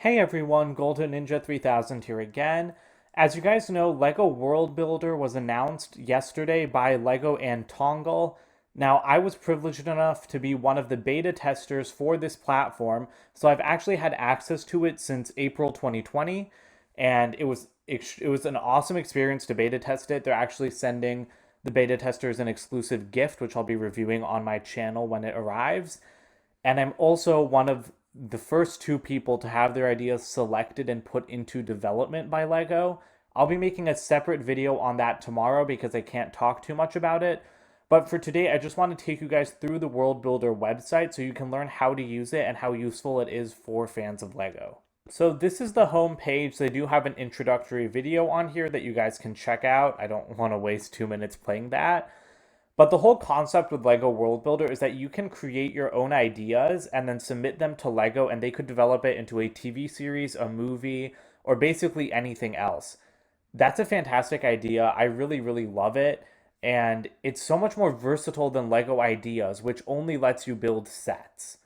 Hey everyone, Golden Ninja 3000 here again. As you guys know, LEGO World Builder was announced yesterday by LEGO and Tongle. Now, I was privileged enough to be one of the beta testers for this platform, so I've actually had access to it since April 2020, and it was an awesome experience to beta test it. They're actually sending the beta testers an exclusive gift, which I'll be reviewing on my channel when it arrives. And I'm also one of the first two people to have their ideas selected and put into development by LEGO. I'll be making a separate video on that tomorrow because I can't talk too much about it. But for today, I just want to take you guys through the World Builder website so you can learn how to use it and how useful it is for fans of LEGO. So this is the home page. They do have an introductory video on here that you guys can check out. I don't want to waste 2 minutes playing that. But the whole concept with LEGO World Builder is that you can create your own ideas and then submit them to LEGO, and they could develop it into a TV series, a movie, or basically anything else. That's a fantastic idea. I really, really love it. And it's so much more versatile than LEGO Ideas, which only lets you build sets.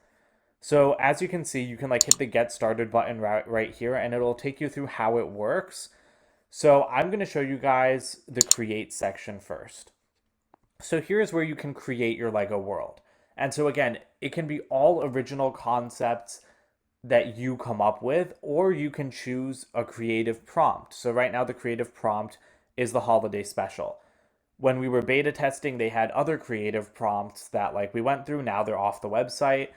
So as you can see, you can like hit the get started button right here, and it'll take you through how it works. So I'm going to show you guys the create section first. So here's where you can create your LEGO world. And so again, it can be all original concepts that you come up with, or you can choose a creative prompt. So right now the creative prompt is the holiday special. When we were beta testing, they had other creative prompts that like we went through. Now they're off the website.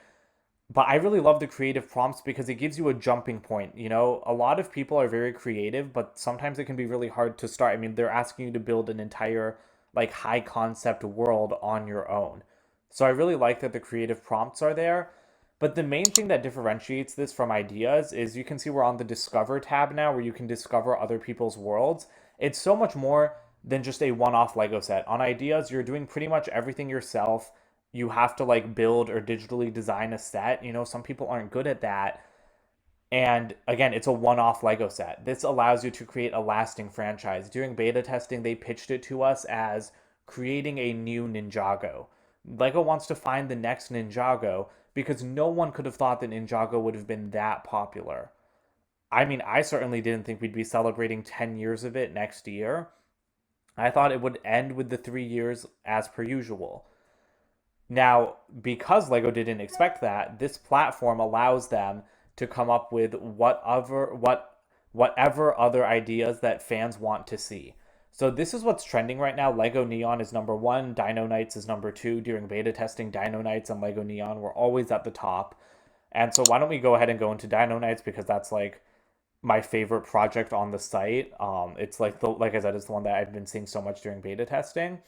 But I really love the creative prompts because it gives you a jumping point. You know, a lot of people are very creative, but sometimes it can be really hard to start. I mean, they're asking you to build an entire like high concept world on your own. So I really like that the creative prompts are there. But the main thing that differentiates this from ideas is you can see we're on the Discover tab now where you can discover other people's worlds. It's so much more than just a one-off Lego set. On ideas, you're doing pretty much everything yourself. You have to like build or digitally design a set. You know, some people aren't good at that. And again, it's a one off Lego set. This allows you to create a lasting franchise. During beta testing, they pitched it to us as creating a new Ninjago. Lego wants to find the next Ninjago because no one could have thought that Ninjago would have been that popular. I mean, I certainly didn't think we'd be celebrating 10 years of it next year. I thought it would end with the 3 years as per usual. Now, because Lego didn't expect that, this platform allows them to come up with whatever other ideas that fans want to see. So this is what's trending right now. Lego Neon is number one, Dino Knights is number two. During beta testing, Dino Knights and Lego Neon were always at the top. And so why don't we go ahead and go into Dino Knights because that's like my favorite project on the site. It's like I said, it's the one that I've been seeing so much during beta testing.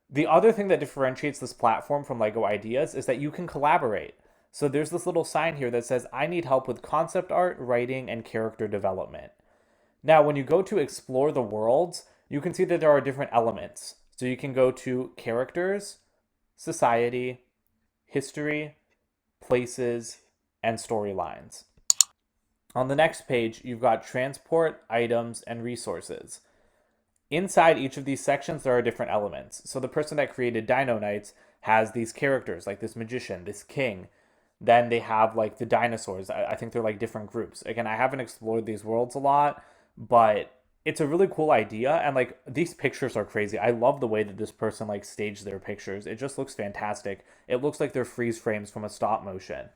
The other thing that differentiates this platform from LEGO Ideas is that you can collaborate. So there's this little sign here that says, I need help with concept art, writing, and character development. Now, when you go to explore the worlds, you can see that there are different elements. So you can go to characters, society, history, places, and storylines. On the next page, you've got transport, items, and resources. Inside each of these sections, there are different elements. So the person that created Dino Knights has these characters, like this magician, this king. Then they have like the dinosaurs. I think they're like different groups. Again, I haven't explored these worlds a lot, but it's a really cool idea. And like these pictures are crazy. I love the way that this person like staged their pictures. It just looks fantastic. It looks like they're freeze frames from a stop motion.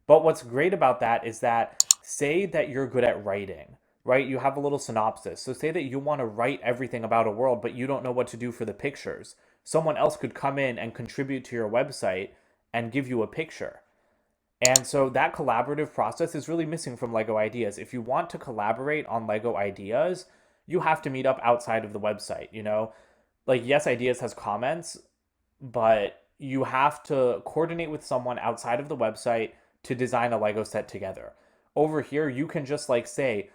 But what's great about that is that say that you're good at writing, right? You have a little synopsis. So say that you want to write everything about a world, but you don't know what to do for the pictures. Someone else could come in and contribute to your website and give you a picture. And so that collaborative process is really missing from LEGO Ideas. If you want to collaborate on LEGO Ideas, you have to meet up outside of the website, you know? Like, yes, Ideas has comments, but you have to coordinate with someone outside of the website to design a Lego set together. Over here, you can just like say,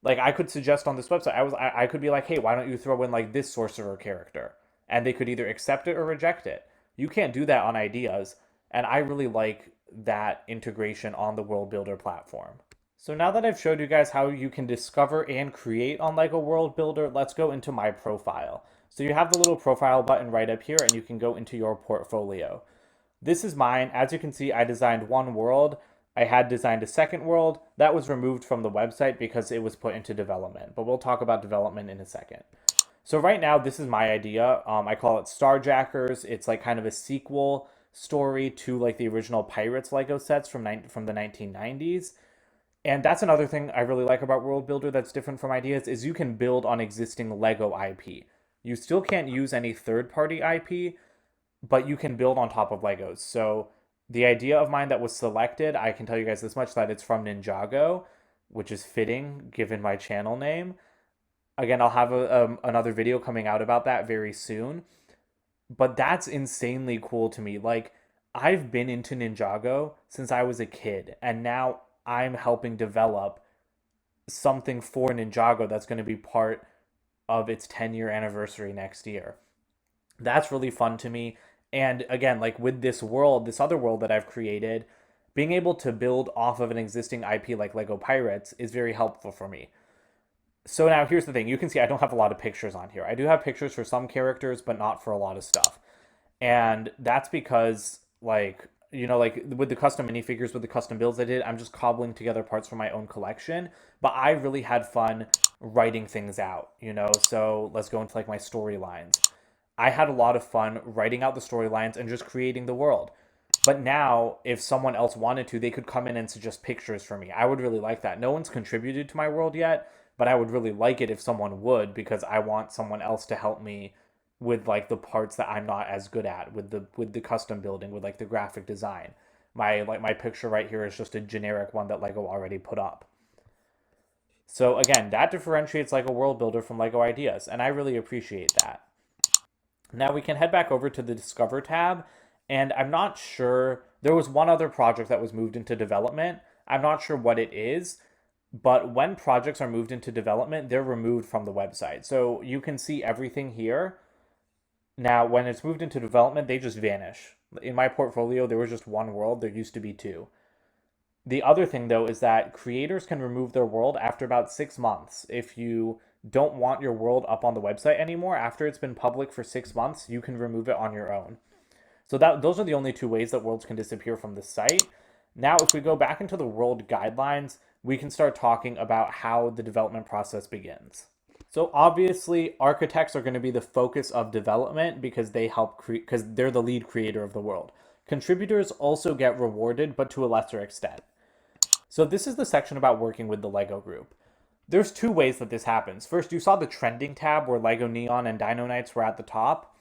like I could suggest on this website, I could be like, hey, why don't you throw in like this sorcerer character? And they could either accept it or reject it. You can't do that on Ideas, and I really like that integration on the World Builder platform. So now that I've showed you guys how you can discover and create on LEGO World Builder, let's go into my profile. So you have the little profile button right up here, and you can go into your portfolio. This is mine. As you can see, I designed one world. I had designed a second world that was removed from the website because it was put into development, but we'll talk about development in a second. So right now, this is my idea. I call it Starjackers. It's like kind of a sequel story to like the original Pirates Lego sets from the 1990s. And that's another thing I really like about World Builder that's different from Ideas is you can build on existing Lego IP. You still can't use any third-party IP, but you can build on top of Legos. So the idea of mine that was selected, I can tell you guys this much, that it's from Ninjago, which is fitting given my channel name. Again, I'll have another video coming out about that very soon. But that's insanely cool to me. Like, I've been into Ninjago since I was a kid, and now I'm helping develop something for Ninjago that's going to be part of its 10-year anniversary next year. That's really fun to me. And again, like with this world, this other world that I've created, being able to build off of an existing IP like Lego Pirates is very helpful for me. So now here's the thing. You can see I don't have a lot of pictures on here. I do have pictures for some characters, but not for a lot of stuff. And that's because, like, like with the custom minifigures, with the custom builds I did, I'm just cobbling together parts from my own collection. But I really had fun writing things out. So let's go into like my storylines. I had a lot of fun writing out the storylines and just creating the world. But now, if someone else wanted to, they could come in and suggest pictures for me. I would really like that. No one's contributed to my world yet, but I would really like it if someone would, because I want someone else to help me with like the parts that I'm not as good at, with the custom building, with like the graphic design. My picture right here is just a generic one that Lego already put up. So again, that differentiates Lego World Builder from Lego Ideas, and I really appreciate that. Now we can head back over to the Discover tab, and I'm not sure, there was one other project that was moved into development. I'm not sure what it is, but when projects are moved into development, they're removed from the website. So you can see everything here. Now, when it's moved into development, they just vanish. In my portfolio, there was just one world. There used to be two. The other thing, though, is that creators can remove their world after about 6 months. If you don't want your world up on the website anymore, after it's been public for 6 months, you can remove it on your own. So those are the only two ways that worlds can disappear from the site. Now, if we go back into the world guidelines, we can start talking about how the development process begins. So obviously, architects are going to be the focus of development because because they're the lead creator of the world. Contributors also get rewarded, but to a lesser extent. So this is the section about working with the Lego group. There's two ways that this happens. First, you saw the trending tab where Lego Neon and Dino Knights were at the top.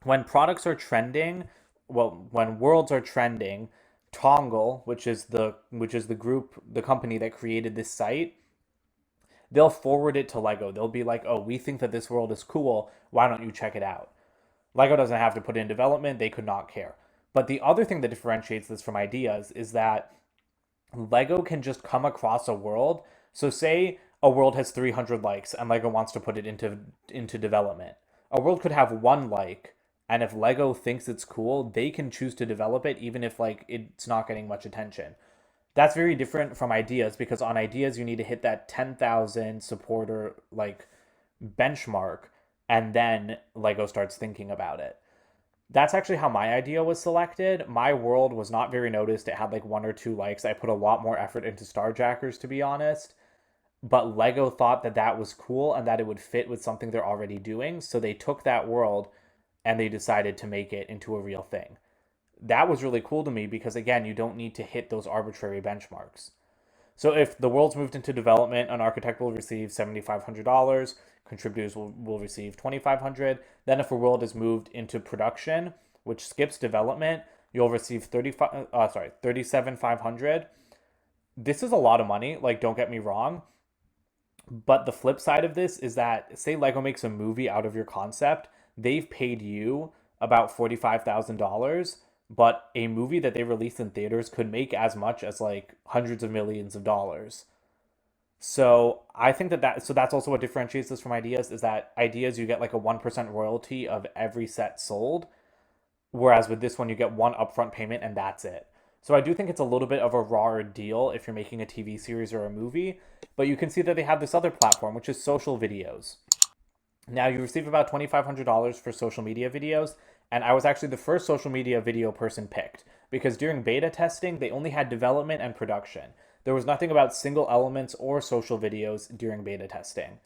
When products are trending, when worlds are trending, Tongle, which is the group, the company that created this site, they'll forward it to Lego. They'll be like, "Oh, we think that this world is cool. Why don't you check it out?" Lego doesn't have to put it in development. They could not care. But the other thing that differentiates this from Ideas is that Lego can just come across a world. So say a world has 300 likes and Lego wants to put it into development. A world could have 1 like, and if Lego thinks it's cool, they can choose to develop it even if like it's not getting much attention. That's very different from Ideas because on Ideas you need to hit that 10,000 supporter like benchmark and then Lego starts thinking about it. That's actually how my idea was selected. My world was not very noticed. It had like 1 or 2 likes. I put a lot more effort into Starjackers, to be honest. But Lego thought that that was cool and that it would fit with something they're already doing. So they took that world and they decided to make it into a real thing. That was really cool to me because, again, you don't need to hit those arbitrary benchmarks. So if the world's moved into development, an architect will receive $7,500, contributors will receive $2,500. Then if a world is moved into production, which skips development, you'll receive $37,500. This is a lot of money, like don't get me wrong. But the flip side of this is that say Lego makes a movie out of your concept, they've paid you about $45,000, but a movie that they release in theaters could make as much as like hundreds of millions of dollars. So I think so that's also what differentiates this from Ideas is that Ideas you get like a 1% royalty of every set sold, whereas with this one you get one upfront payment and that's it. So I do think it's a little bit of a rawer deal if you're making a TV series or a movie, but you can see that they have this other platform, which is social videos. Now you receive about $2,500 for social media videos, and I was actually the first social media video person picked. because during beta testing, they only had development and production. There was nothing about single elements or social videos during beta testing.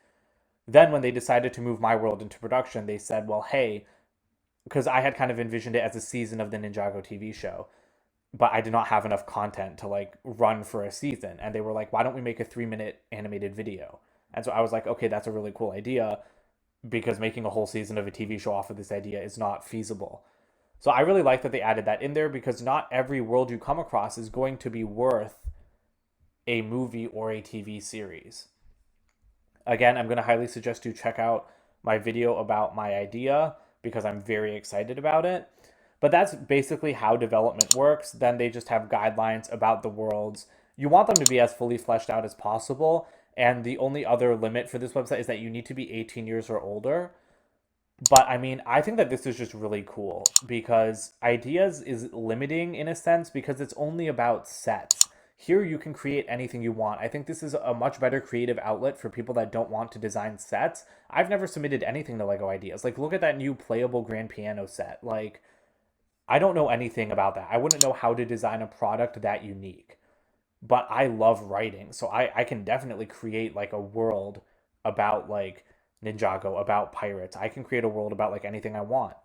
Then, when they decided to move my world into production, they said, well, hey, because I had kind of envisioned it as a season of the Ninjago TV show, but I did not have enough content to like run for a season. And they were like, why don't we make a 3-minute animated video? And so I was like, okay, that's a really cool idea because making a whole season of a TV show off of this idea is not feasible. So I really like that they added that in there because not every world you come across is going to be worth a movie or a TV series. Again, I'm going to highly suggest you check out my video about my idea because I'm very excited about it. But that's basically how development works. Then they just have guidelines about the worlds. You want them to be as fully fleshed out as possible. And the only other limit for this website is that you need to be 18 years or older. But I mean, I think that this is just really cool because ideas is limiting in a sense because it's only about sets. Here you can create anything you want. I think this is a much better creative outlet for people that don't want to design sets. I've never submitted anything to Lego Ideas. Like, look at that new playable grand piano set. Like, I don't know anything about that. I wouldn't know how to design a product that unique. But I love writing, so I can definitely create like a world about like Ninjago, about pirates. I can create a world about like anything I want,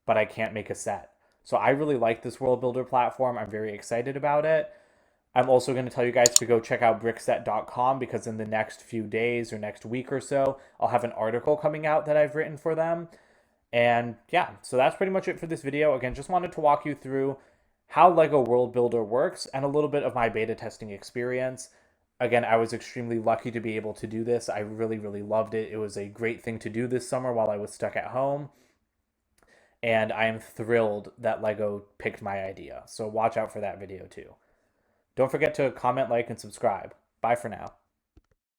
but I can't make a set. So I really like this world builder platform. I'm very excited about it. I'm also going to tell you guys to go check out brickset.com because in the next few days or next week or so, I'll have an article coming out that I've written for them. And yeah, so that's pretty much it for this video. Again, just wanted to walk you through how Lego World Builder works and a little bit of my beta testing experience. Again, I was extremely lucky to be able to do this. I really, really loved it. It was a great thing to do this summer while I was stuck at home. And I am thrilled that Lego picked my idea. So watch out for that video too. Don't forget to comment, like, and subscribe. Bye for now.